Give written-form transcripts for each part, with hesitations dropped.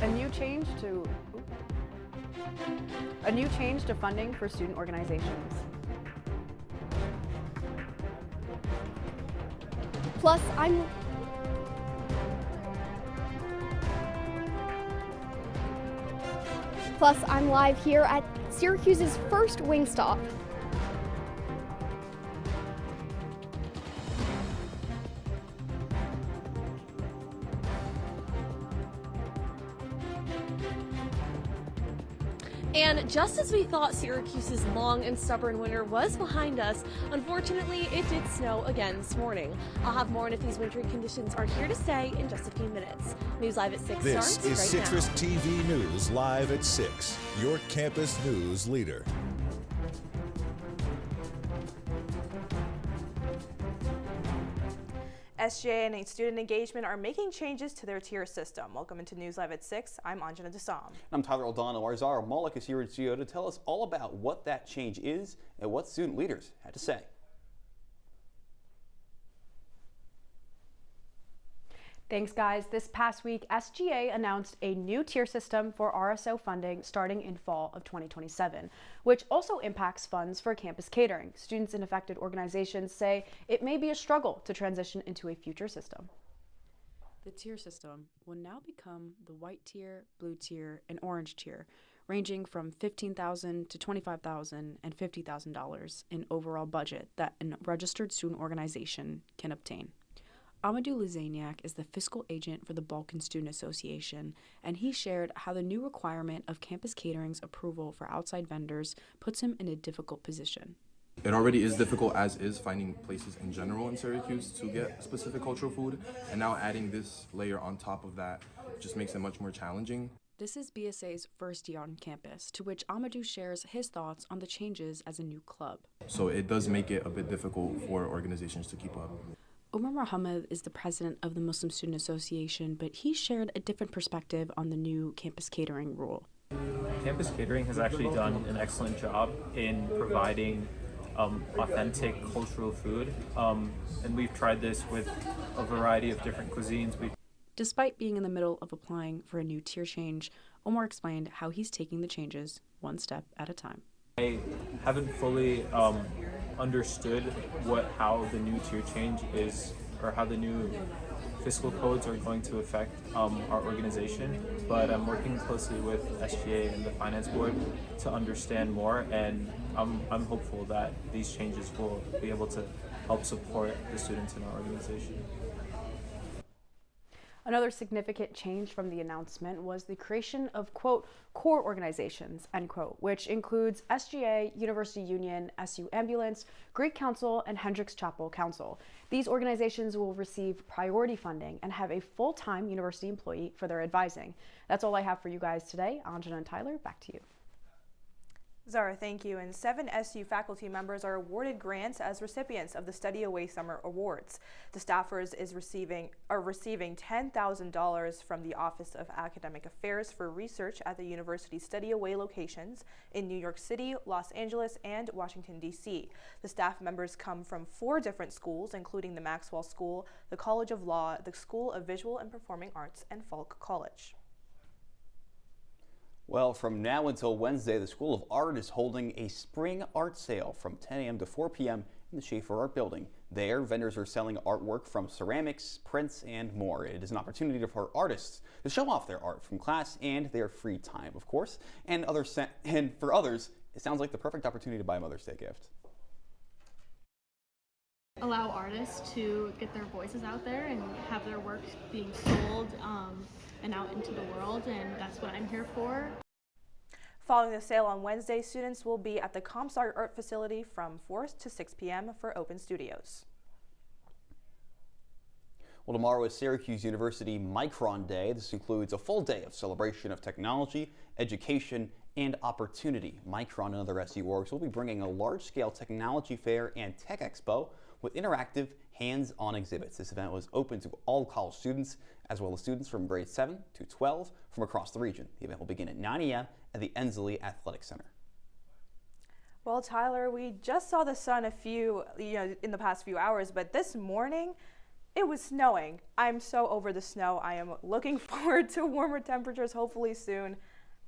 A new change to funding for student organizations. Plus, I'm live here at Syracuse's first Wingstop. And just as we thought Syracuse's long and stubborn winter was behind us, unfortunately, it did snow again this morning. I'll have more on if these wintry conditions are here to stay in just a few minutes. News Live at 6 starts right now. This is CitrusTV News Live at 6, your campus news leader. SGA and student engagement are making changes to their tier system. Welcome into News Live at 6. I'm Anjana Dasam. I'm Tyler Oldano. Our Zara Malik is here at GO to tell us all about what that change is and what student leaders had to say. Thanks, guys. This past week, SGA announced a new tier system for RSO funding starting in fall of 2027, which also impacts funds for campus catering. Students in affected organizations say it may be a struggle to transition into a future system. The tier system will now become the white tier, blue tier, and orange tier, ranging from $15,000 to $25,000 and $50,000 in overall budget that a registered student organization can obtain. Amadou Lizaniak is the fiscal agent for the Balkan Student Association, and he shared how the new requirement of campus catering's approval for outside vendors puts him in a difficult position. It already is difficult as is finding places in general in Syracuse to get specific cultural food, and now adding this layer on top of that just makes it much more challenging. This is BSA's first year on campus, to which Amadou shares his thoughts on the changes as a new club. So it does make it a bit difficult for organizations to keep up. Omar Mohammed is the president of the Muslim Student Association, but he shared a different perspective on the new campus catering rule. Campus catering has actually done an excellent job in providing authentic cultural food, and we've tried this with a variety of different cuisines. Despite being in the middle of applying for a new tier change, Omar explained how he's taking the changes one step at a time. I haven't fully understood how the new tier change is, or how the new fiscal codes are going to affect our organization, but I'm working closely with SGA and the finance board to understand more, and I'm hopeful that these changes will be able to help support the students in our organization. Another significant change from the announcement was the creation of, quote, core organizations, end quote, which includes SGA, University Union, SU Ambulance, Greek Council, and Hendricks Chapel Council. These organizations will receive priority funding and have a full-time university employee for their advising. That's all I have for you guys today. Anjana and Tyler, back to you. Zara, thank you. And 7 SU faculty members are awarded grants as recipients of the Study Away Summer Awards. The staffers are receiving $10,000 from the Office of Academic Affairs for research at the university's Study Away locations in New York City, Los Angeles, and Washington, D.C. The staff members come from 4 different schools, including the Maxwell School, the College of Law, the School of Visual and Performing Arts, and Falk College. Well, from now until Wednesday, the School of Art is holding a spring art sale from 10 a.m. to 4 p.m. in the Schaefer Art Building. There, vendors are selling artwork from ceramics, prints, and more. It is an opportunity for artists to show off their art from class and their free time, of course. And for others, it sounds like the perfect opportunity to buy a Mother's Day gift. Allow artists to get their voices out there and have their work being sold and out into the world, and that's what I'm here for. Following the sale on Wednesday, students will be at the ComStar Art Facility from 4 to 6 p.m. for open studios. Well, tomorrow is Syracuse University Micron Day. This includes a full day of celebration of technology, education, and opportunity. Micron and other SU orgs will be bringing a large-scale technology fair and tech expo with interactive, hands-on exhibits. This event was open to all college students, as well as students from grades 7 to 12 from across the region. The event will begin at 9 a.m. at the Ensley Athletic Center. Well, Tyler, we just saw the sun in the past few hours, but this morning it was snowing. I'm so over the snow. I am looking forward to warmer temperatures, hopefully soon.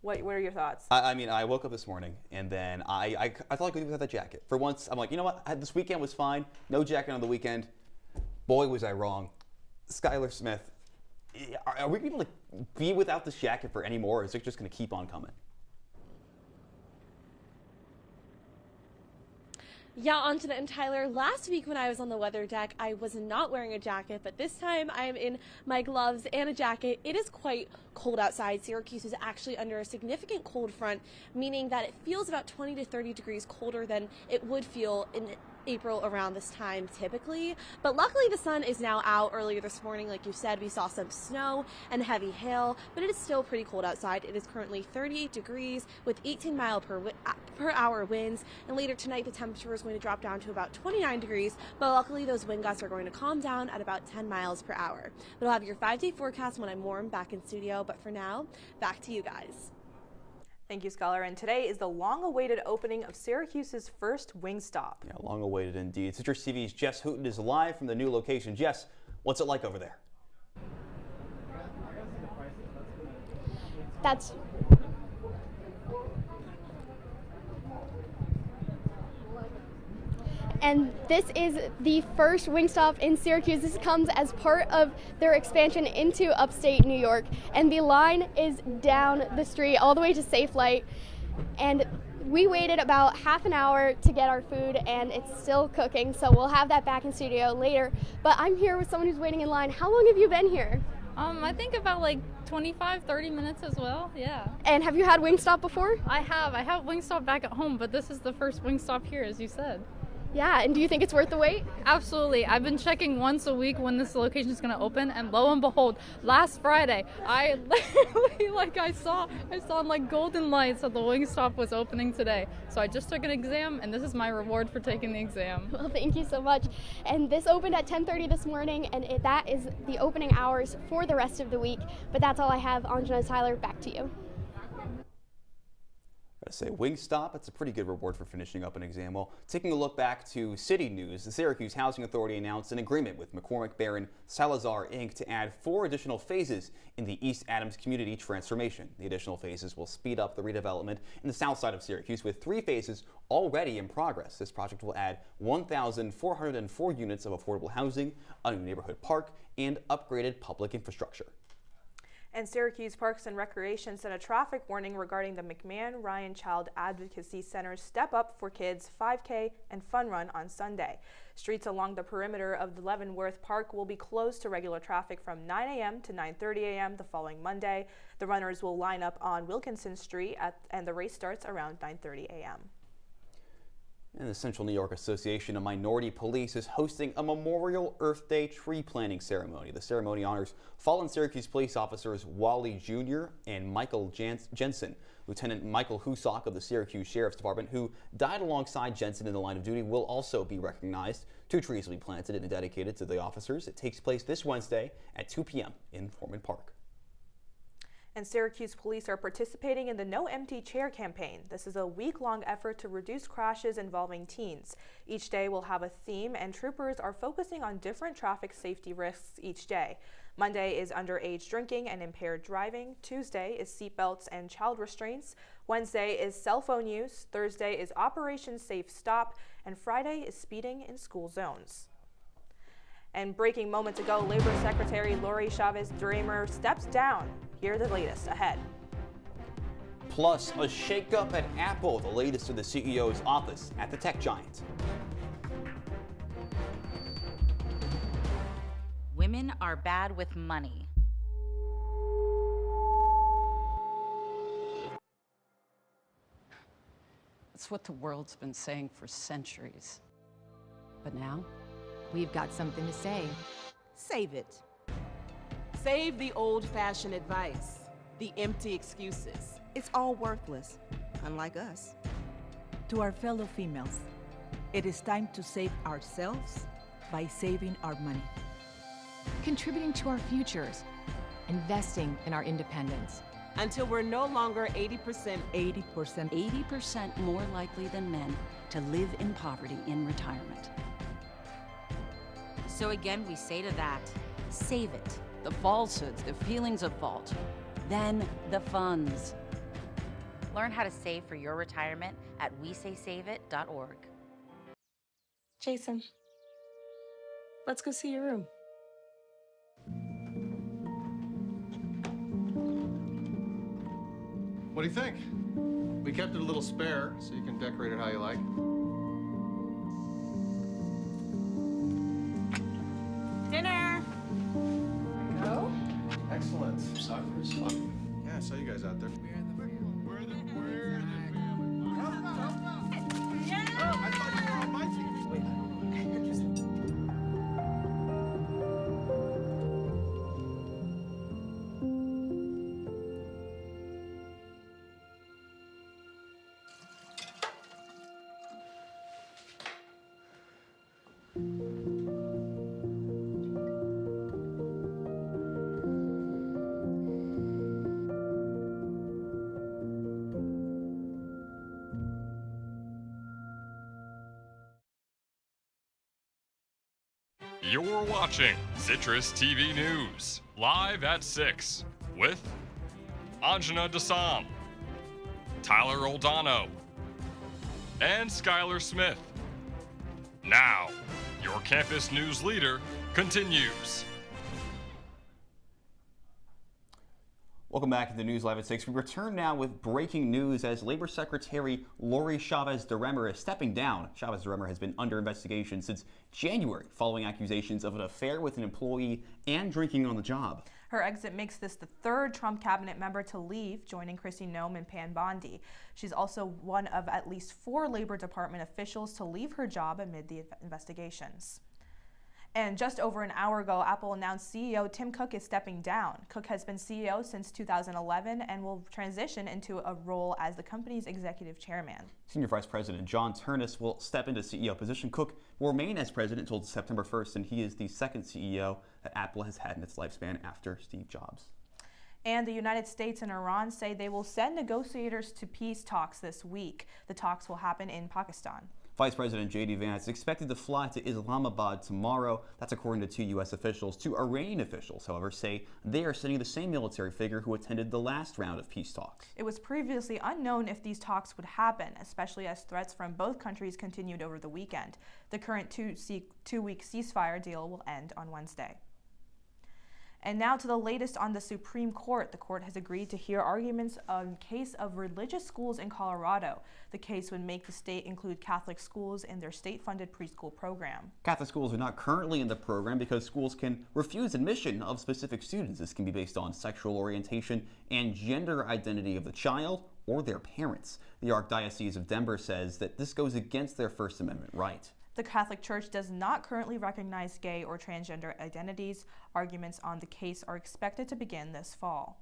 What are your thoughts? I mean, I woke up this morning and then I thought I could do without that jacket. For once, I'm like, you know what? This weekend was fine. No jacket on the weekend. Boy, was I wrong. Skylar Smith, are we able to be without this jacket for any more, or is it just going to keep on coming? Yeah, Anjana and Tyler, last week when I was on the weather deck, I was not wearing a jacket, but this time I am in my gloves and a jacket. It is quite cold outside. Syracuse is actually under a significant cold front, meaning that it feels about 20 to 30 degrees colder than it would feel in April around this time typically. But luckily the sun is now out. Earlier this morning, like you said, we saw some snow and heavy hail, but it is still pretty cold outside. It is currently 38 degrees with 18 mile per hour winds, and later tonight the temperature is going to drop down to about 29 degrees, but luckily those wind gusts are going to calm down at about 10 miles per hour. We'll have your 5-day forecast when I'm warm back in studio, but for now, back to you guys. Thank you, Skylar. And today is the long-awaited opening of Syracuse's first Wingstop. Yeah, long-awaited indeed. CitrusTV's Jess Hooten is live from the new location. Jess, what's it like over there? And this is the first Wingstop in Syracuse. This comes as part of their expansion into upstate New York. And the line is down the street all the way to Safe Light. And we waited about half an hour to get our food, and it's still cooking. So we'll have that back in studio later. But I'm here with someone who's waiting in line. How long have you been here? I think about like 25, 30 minutes as well, yeah. And have you had Wingstop before? I have Wingstop back at home, but this is the first Wingstop here, as you said. Yeah, and do you think it's worth the wait? Absolutely. I've been checking once a week when this location is going to open, and lo and behold, last Friday, I literally, I saw in golden lights that the Wingstop was opening today. So I just took an exam, and this is my reward for taking the exam. Well, thank you so much. And this opened at 10:30 this morning, and that is the opening hours for the rest of the week. But that's all I have. Anjana, Tyler, back to you. Gotta say, Wingstop, that's a pretty good reward for finishing up an exam. Well, taking a look back to city news, the Syracuse Housing Authority announced an agreement with McCormick Barron Salazar Inc. to add 4 additional phases in the East Adams community transformation. The additional phases will speed up the redevelopment in the south side of Syracuse, with 3 phases already in progress. This project will add 1,404 units of affordable housing, a new neighborhood park, and upgraded public infrastructure. And Syracuse Parks and Recreation sent a traffic warning regarding the McMahon-Ryan Child Advocacy Center's Step Up for Kids 5K and Fun Run on Sunday. Streets along the perimeter of the Leavenworth Park will be closed to regular traffic from 9 a.m. to 9:30 a.m. the following Monday. The runners will line up on Wilkinson Street and the race starts around 9:30 a.m. And the Central New York Association of Minority Police is hosting a Memorial Earth Day tree planting ceremony. The ceremony honors fallen Syracuse police officers Wally Jr. and Michael Jensen. Lieutenant Michael Husock of the Syracuse Sheriff's Department, who died alongside Jensen in the line of duty, will also be recognized. 2 trees will be planted and dedicated to the officers. It takes place this Wednesday at 2 p.m. in Foreman Park. And Syracuse police are participating in the No Empty Chair campaign. This is a week-long effort to reduce crashes involving teens. Each day will have a theme, and troopers are focusing on different traffic safety risks each day. Monday is underage drinking and impaired driving. Tuesday is seatbelts and child restraints. Wednesday is cell phone use. Thursday is Operation Safe Stop. And Friday is speeding in school zones. And breaking moments ago, Labor Secretary Lori Chavez-Dramer steps down. Here are the latest ahead. Plus, a shakeup at Apple, the latest to the CEO's office at the tech giant. Women are bad with money. It's what the world's been saying for centuries. But now, we've got something to say. Save it. Save the old-fashioned advice, the empty excuses. It's all worthless, unlike us. To our fellow females, it is time to save ourselves by saving our money. Contributing to our futures, investing in our independence. Until we're no longer 80% more likely than men to live in poverty in retirement. So again, we say to that, save it. The falsehoods, the feelings of fault. Then the funds. Learn how to save for your retirement at wesaysaveit.org. Jason, let's go see your room. What do you think? We kept it a little spare, so you can decorate it how you like. Dinner! Go. Excellent. Soccer is fun. Yeah, I saw you guys out there. We're the family. Yeah! Oh, I thought you were on my team. Wait. You're watching CitrusTV News, live at 6, with Anjana Dasam, Tyler Oldano, and Skylar Smith. Now, your campus news leader continues. Welcome back to the News Live at 6. We return now with breaking news as Labor Secretary Lori Chavez-DeRemer is stepping down. Chavez-DeRemer has been under investigation since January following accusations of an affair with an employee and drinking on the job. Her exit makes this the third Trump cabinet member to leave, joining Kristi Noem and Pam Bondi. She's also one of at least 4 Labor Department officials to leave her job amid the investigations. And just over an hour ago, Apple announced CEO Tim Cook is stepping down. Cook has been CEO since 2011 and will transition into a role as the company's executive chairman. Senior Vice President John Ternus will step into CEO position. Cook will remain as president until September 1st, and he is the second CEO that Apple has had in its lifespan after Steve Jobs. And the United States and Iran say they will send negotiators to peace talks this week. The talks will happen in Pakistan. Vice President J.D. Vance is expected to fly to Islamabad tomorrow. That's according to 2 U.S. officials. 2 Iranian officials, however, say they are sending the same military figure who attended the last round of peace talks. It was previously unknown if these talks would happen, especially as threats from both countries continued over the weekend. The current 2-week ceasefire deal will end on Wednesday. And now to the latest on the Supreme Court. The court has agreed to hear arguments on a case of religious schools in Colorado. The case would make the state include Catholic schools in their state-funded preschool program. Catholic schools are not currently in the program because schools can refuse admission of specific students. This can be based on sexual orientation and gender identity of the child or their parents. The Archdiocese of Denver says that this goes against their First Amendment right. The Catholic Church does not currently recognize gay or transgender identities. Arguments on the case are expected to begin this fall.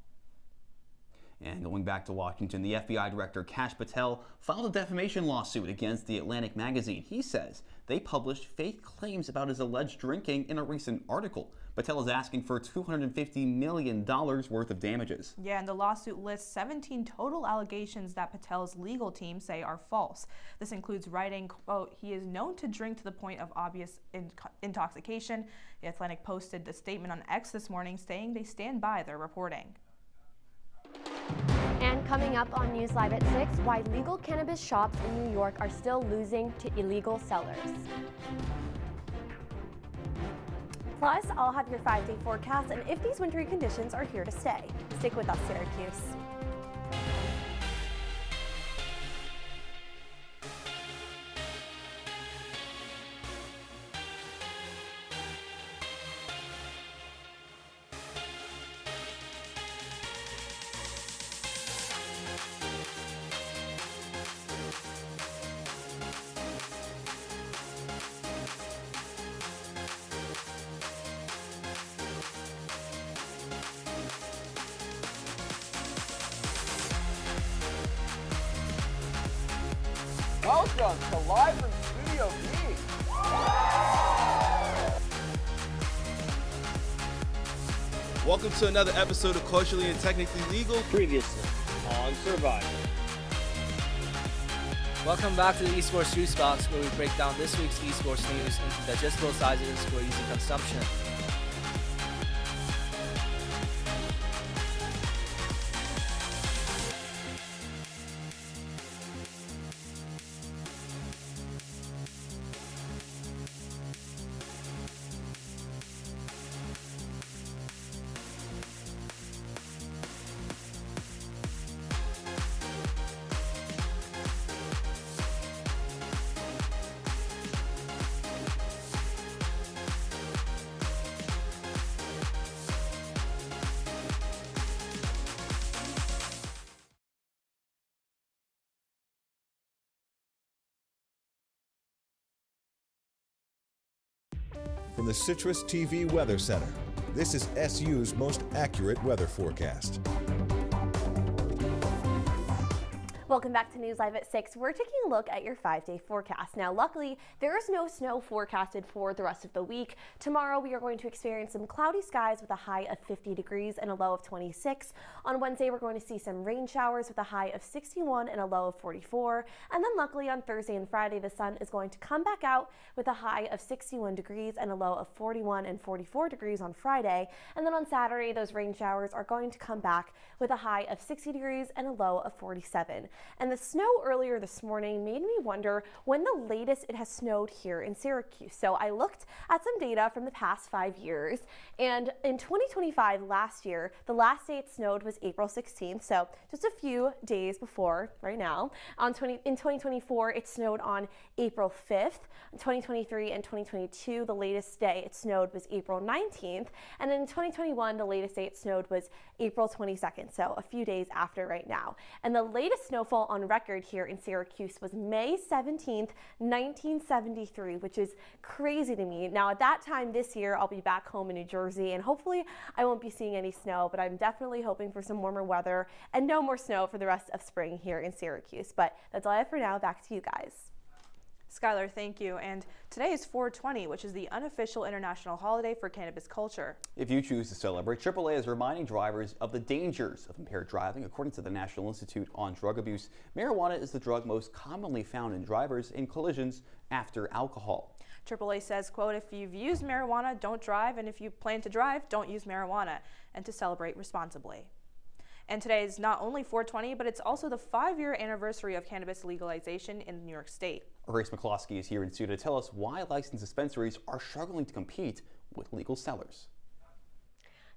And going back to Washington, the FBI Director Kash Patel filed a defamation lawsuit against the Atlantic magazine. He says they published fake claims about his alleged drinking in a recent article. Patel is asking for $250 million worth of damages. Yeah, and the lawsuit lists 17 total allegations that Patel's legal team say are false. This includes writing, quote, "He is known to drink to the point of obvious intoxication." The Atlantic posted the statement on X this morning saying they stand by their reporting. And coming up on News Live at 6, why legal cannabis shops in New York are still losing to illegal sellers. Plus, I'll have your 5-day forecast and if these wintry conditions are here to stay. Stick with us, Syracuse. Welcome to Live from Studio B. Welcome to another episode of Culturally and Technically Legal. Previously on Survivor. Welcome back to the Esports Juice Box, where we break down this week's esports news into digestible sizes for easy consumption. From the CitrusTV Weather Center, this is SU's most accurate weather forecast. Welcome back to News Live at 6. We're taking a look at your 5-day forecast. Now, luckily, there is no snow forecasted for the rest of the week. Tomorrow, we are going to experience some cloudy skies with a high of 50 degrees and a low of 26. On Wednesday, we're going to see some rain showers with a high of 61 and a low of 44. And then luckily on Thursday and Friday, the sun is going to come back out with a high of 61 degrees and a low of 41 and 44 degrees on Friday. And then on Saturday, those rain showers are going to come back with a high of 60 degrees and a low of 47. And the snow earlier this morning made me wonder when the latest it has snowed here in Syracuse. So I looked at some data from the past 5 years, and in 2025, last year, the last day it snowed was April 16th, so just a few days before right now. In 2024, it snowed on April 5th. In 2023 and 2022, the latest day it snowed was April 19th, and then in 2021, the latest day it snowed was April 22nd, so a few days after right now. And the latest snowfall on record here in Syracuse was May 17th, 1973, which is crazy to me. Now, at that time this year, I'll be back home in New Jersey, and hopefully I won't be seeing any snow, but I'm definitely hoping for some warmer weather and no more snow for the rest of spring here in Syracuse. But that's all I have for now. Back to you guys. Skylar, thank you. And today is 420, which is the unofficial international holiday for cannabis culture. If you choose to celebrate, AAA is reminding drivers of the dangers of impaired driving. According to the National Institute on Drug Abuse, marijuana is the drug most commonly found in drivers in collisions after alcohol. AAA says, quote, if you've used marijuana, don't drive, and if you plan to drive, don't use marijuana, and to celebrate responsibly. And today is not only 420, but it's also the 5-year anniversary of cannabis legalization in New York State. Grace McCloskey is here in studio to tell us why licensed dispensaries are struggling to compete with legal sellers.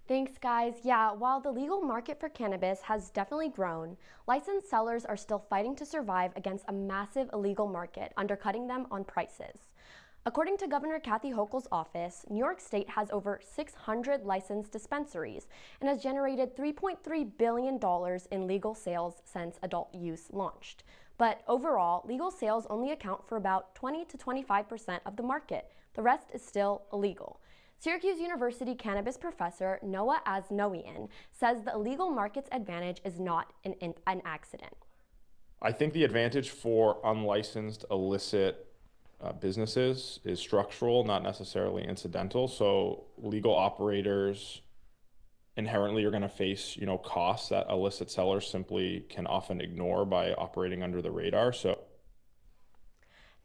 Thanks, guys. Yeah, while the legal market for cannabis has definitely grown, licensed sellers are still fighting to survive against a massive illegal market, undercutting them on prices. According to Governor Kathy Hochul's office, New York State has over 600 licensed dispensaries and has generated $3.3 billion in legal sales since adult use launched. But overall, legal sales only account for about 20 to 25% of the market. The rest is still illegal. Syracuse University cannabis professor Noah Asnoian says the illegal market's advantage is not an accident. I think the advantage for unlicensed illicit businesses is structural, not necessarily incidental. So legal operators inherently are going to face, costs that illicit sellers simply can often ignore by operating under the radar. So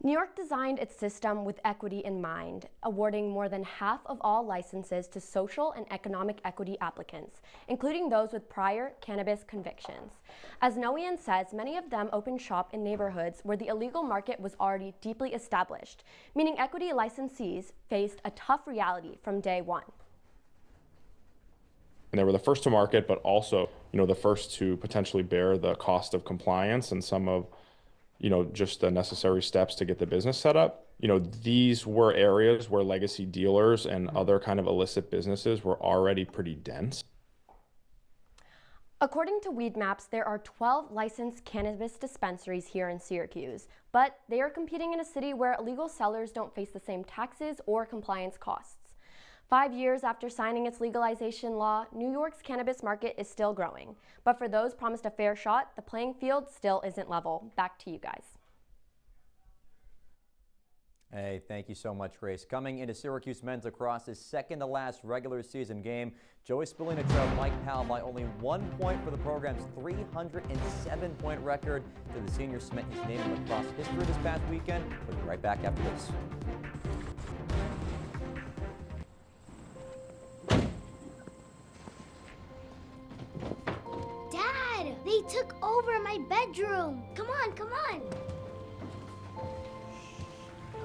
New York designed its system with equity in mind, awarding more than half of all licenses to social and economic equity applicants, including those with prior cannabis convictions. As Noian says, many of them opened shop in neighborhoods where the illegal market was already deeply established, meaning equity licensees faced a tough reality from day one. And they were the first to market, but also, the first to potentially bear the cost of compliance and some of just the necessary steps to get the business set up. These were areas where legacy dealers and other kind of illicit businesses were already pretty dense. According to Weed Maps, there are 12 licensed cannabis dispensaries here in Syracuse, but they are competing in a city where illegal sellers don't face the same taxes or compliance costs. 5 years after signing its legalization law, New York's cannabis market is still growing. But for those promised a fair shot, the playing field still isn't level. Back to you guys. Hey, thank you so much, Grace. Coming into Syracuse men's lacrosse's second to last regular season game, Joey Spallina trailed Mike Powell by only 1 point for the program's 307-point record. The senior cement his name in lacrosse history this past weekend. We'll be right back after this. Dad, they took over my bedroom. Come on, come on.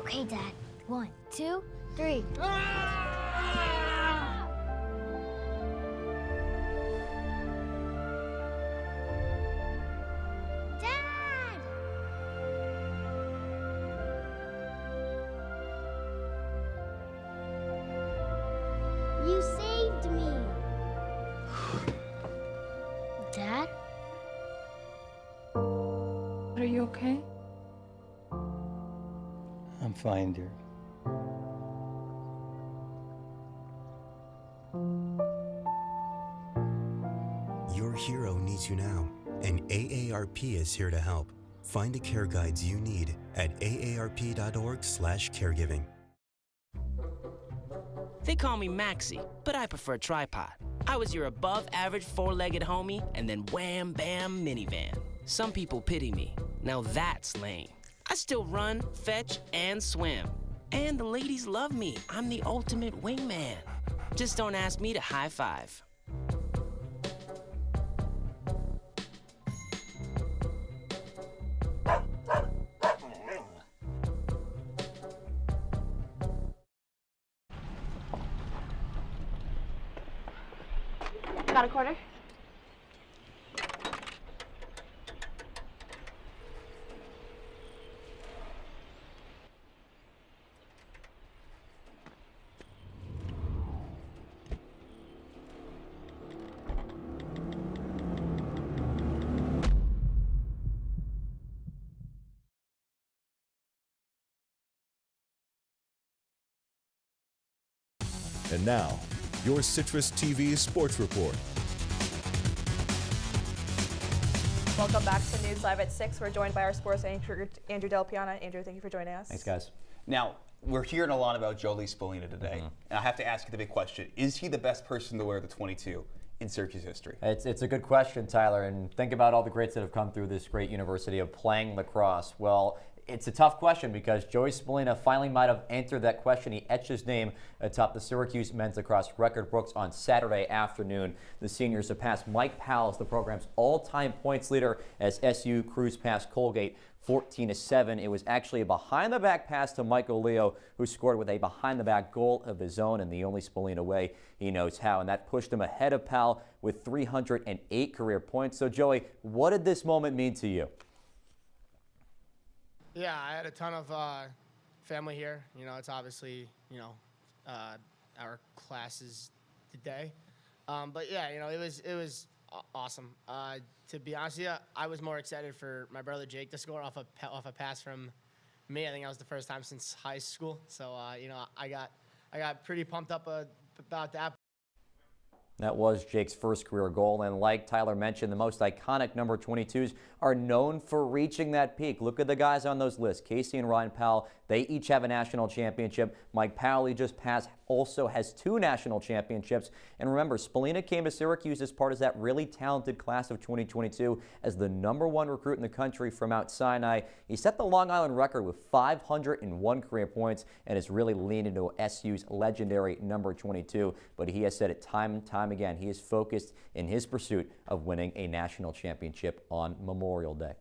Okay, Dad. 1, 2, 3. Dad! You saved me. Dad? Are you okay? I'm fine, dear. Your hero needs you now, and AARP is here to help. Find the care guides you need at aarp.org/caregiving. They call me Maxie, but I prefer tripod. I was your above-average four-legged homie, and then wham, bam, minivan. Some people pity me. Now that's lame. I still run, fetch, and swim. And the ladies love me. I'm the ultimate wingman. Just don't ask me to high five. Got a quarter? And now, your Citrus TV Sports Report. Welcome back to News Live at 6. We're joined by our sports anchor, Andrew Del Piana. Andrew, thank you for joining us. Thanks, guys. Now, we're hearing a lot about Joey Spallina today. And I have to ask you the big question. Is he the best person to wear the 22 in Syracuse history? It's a good question, Tyler. And think about all the greats that have come through this great university of playing lacrosse. Well, it's a tough question because Joey Spallina finally might have answered that question. He etched his name atop the Syracuse men's lacrosse record books on Saturday afternoon. The seniors surpassed Mike Powell as the program's all-time points leader as SU cruised past Colgate 14-7. It was actually a behind-the-back pass to Michael Leo, who scored with a behind-the-back goal of his own in the only Spallina way he knows how, and that pushed him ahead of Powell with 308 career points. So, Joey, what did this moment mean to you? Yeah, I had a ton of family here. You know, it's obviously, our classes today. But yeah, it was awesome. To be honest with you, I was more excited for my brother Jake to score off a pass from me. I think that was the first time since high school. So, I got pretty pumped up about that. That was Jake's first career goal, and like Tyler mentioned, the most iconic number 22s are known for reaching that peak. Look at the guys on those lists. Casey and Ryan Powell, they each have a national championship. Mike Powell, he just passed, also has 2 national championships. And remember, Spallina came to Syracuse as part of that really talented class of 2022 as the #1 recruit in the country from Mount Sinai. He set the Long Island record with 501 career points and has really leaned into SU's legendary number 22. But he has said it time and time again, he is focused in his pursuit of winning a national championship on Memorial Day.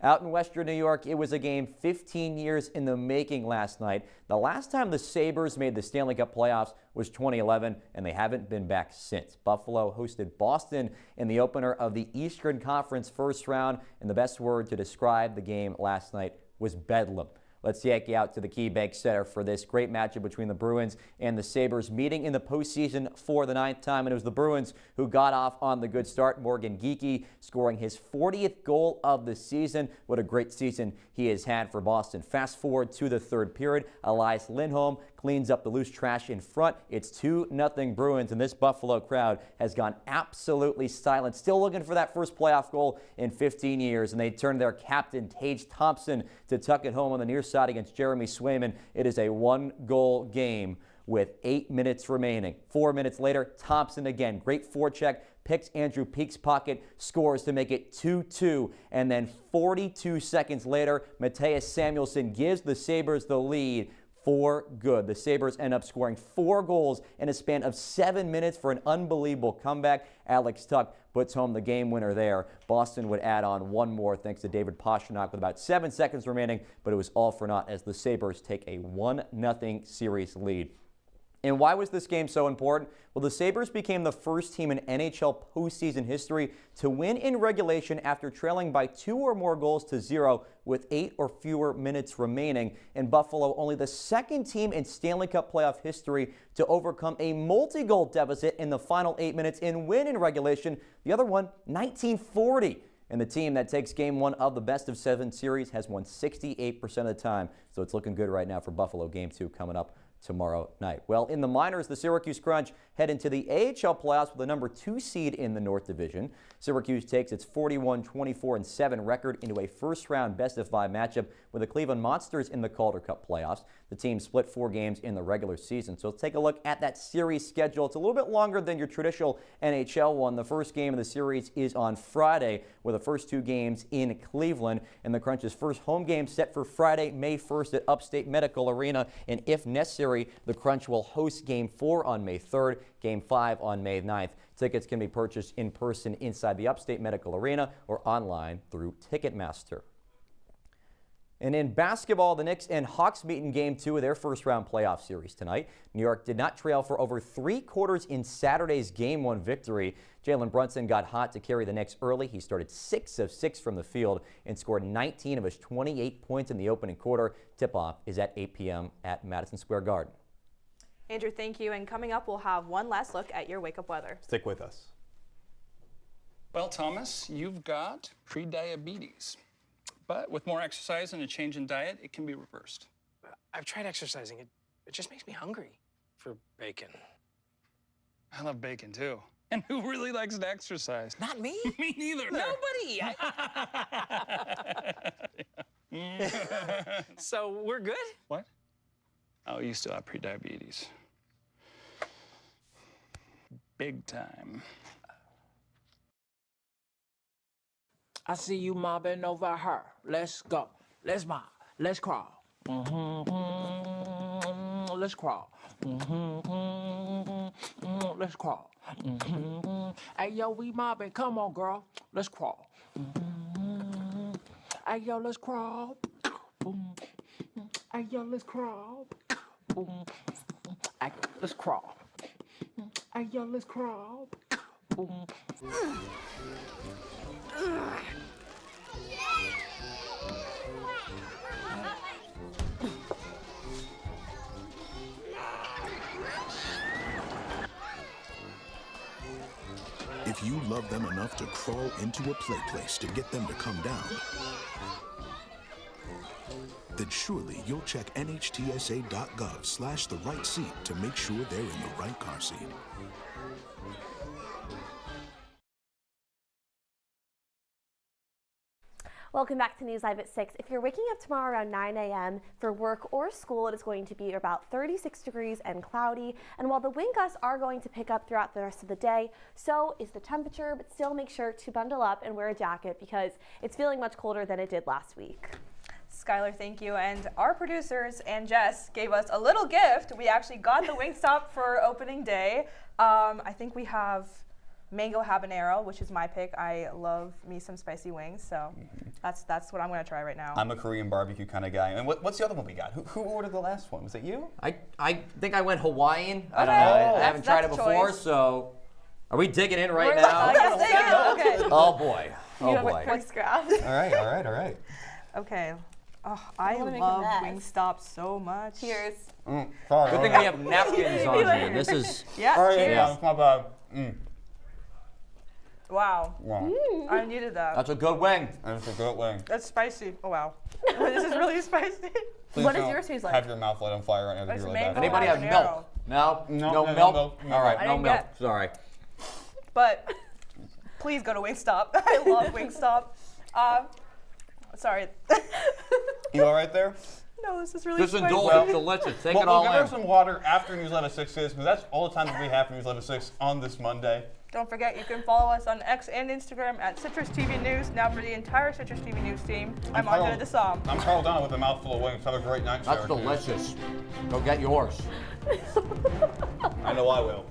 Out in Western New York, it was a game 15 years in the making last night. The last time the Sabres made the Stanley Cup playoffs was 2011, and they haven't been back since. Buffalo hosted Boston in the opener of the Eastern Conference first round, and the best word to describe the game last night was bedlam. Let's yank you out to the KeyBank Center for this great matchup between the Bruins and the Sabres, meeting in the postseason for the 9th time. And it was the Bruins who got off on the good start. Morgan Geekie scoring his 40th goal of the season. What a great season he has had for Boston. Fast forward to the 3rd period. Elias Lindholm cleans up the loose trash in front. It's 2-0 Bruins, and this Buffalo crowd has gone absolutely silent. Still looking for that first playoff goal in 15 years, and they turned their captain, Tage Thompson, to tuck it home on the near side against Jeremy Swayman. It is a 1-goal game with 8 minutes remaining. 4 minutes later, Thompson again. Great forecheck. Picks Andrew Peak's pocket, scores to make it 2-2. And then 42 seconds later, Mateus Samuelsson gives the Sabres the lead for good. The Sabres end up scoring 4 goals in a span of 7 minutes for an unbelievable comeback. Alex Tuck puts home the game winner there. Boston would add on one more thanks to David Pastrnak with about 7 seconds remaining, but it was all for naught as the Sabres take a 1-0 series lead. And why was this game so important? Well, the Sabres became the first team in NHL postseason history to win in regulation after trailing by 2 or more goals to 0 with 8 or fewer minutes remaining. And Buffalo, only the second team in Stanley Cup playoff history to overcome a multi-goal deficit in the final 8 minutes and win in regulation. The other one, 1940. And the team that takes Game 1 of the best-of-7 series has won 68% of the time. So it's looking good right now for Buffalo. Game 2 coming up tomorrow night. Well, in the minors, the Syracuse Crunch head into the AHL playoffs with the number 2 seed in the North Division. Syracuse takes its 41-24-7 record into a first-round best-of-5 matchup with the Cleveland Monsters in the Calder Cup playoffs. The team split 4 games in the regular season. So let's take a look at that series schedule. It's a little bit longer than your traditional NHL one. The first game of the series is on Friday with the first 2 games in Cleveland. And the Crunch's first home game set for Friday, May 1st at Upstate Medical Arena. And if necessary, the Crunch will host Game 4 on May 3rd, Game 5 on May 9th. Tickets can be purchased in person inside the Upstate Medical Arena or online through Ticketmaster. And in basketball, the Knicks and Hawks meet in Game 2 of their first-round playoff series tonight. New York did not trail for over 3 quarters in Saturday's Game 1 victory. Jalen Brunson got hot to carry the Knicks early. He started 6 of 6 from the field and scored 19 of his 28 points in the opening quarter. Tip-off is at 8 p.m. at Madison Square Garden. Andrew, thank you. And coming up, we'll have one last look at your wake-up weather. Stick with us. Well, Thomas, you've got prediabetes. But with more exercise and a change in diet, it can be reversed. I've tried exercising. It just makes me hungry for bacon. I love bacon, too. And who really likes to exercise? Not me. Me neither. Nobody. So we're good? What? Oh, you still have prediabetes. Big time. I see you mobbing over her. Let's go. Let's mob. Let's crawl. Let's crawl. Let's crawl. Hey, yo, we mobbing. Come on, girl. Let's crawl. Hey, yo, let's crawl. Hey, yo, let's crawl. Hey, let's crawl. Hey, yo, let's crawl. If you love them enough to crawl into a play place to get them to come down, then surely you'll check nhtsa.gov/the-right seat to make sure they're in the right car seat. Welcome back to News Live at 6. If you're waking up tomorrow around 9 a.m. for work or school, it is going to be about 36 degrees and cloudy. And while the wind gusts are going to pick up throughout the rest of the day, so is the temperature, but still make sure to bundle up and wear a jacket because it's feeling much colder than it did last week. Skylar, thank you. And our producers and Jess gave us a little gift. We actually got the Wingstop for opening day. I think we have mango habanero, which is my pick. I love me some spicy wings, so that's what I'm going to try right now. I'm a Korean barbecue kind of guy. And what's the other one we got? Who ordered the last one? Was it you? I think I went Hawaiian. I don't know. I haven't tried it before, so are we digging in right now? Yes, okay. Oh boy. Oh you boy. Quick scraps. All right. Okay. Oh, I love Wingstop so much. Cheers. Sorry. Good thing we have napkins on here. This is. Yeah. Cheers. Yeah, it's not bad. Wow. I needed that. That's a good wing. That's a good wing. That's spicy. Oh wow. This is really spicy. Please what does yours taste like? Have your mouth light on fire right now. That'd be really bad. Anybody have milk? No milk. All right, no milk. Sorry. But please go to Wingstop. I love Wingstop. Sorry. You all right there? No, this is really Just spicy. indulge it, delicious. Take it all We'll give her in. some water after Newsletter 6 is, because that's all the time that we have for Newsletter 6 on this Monday. Don't forget, you can follow us on X and Instagram at CitrusTV News. Now for the entire CitrusTV News team, I'm Anjana Dasam. I'm Carl Oldano with a mouthful of wings. Have a great night, That's Syracuse. delicious. Go get yours. I know I will.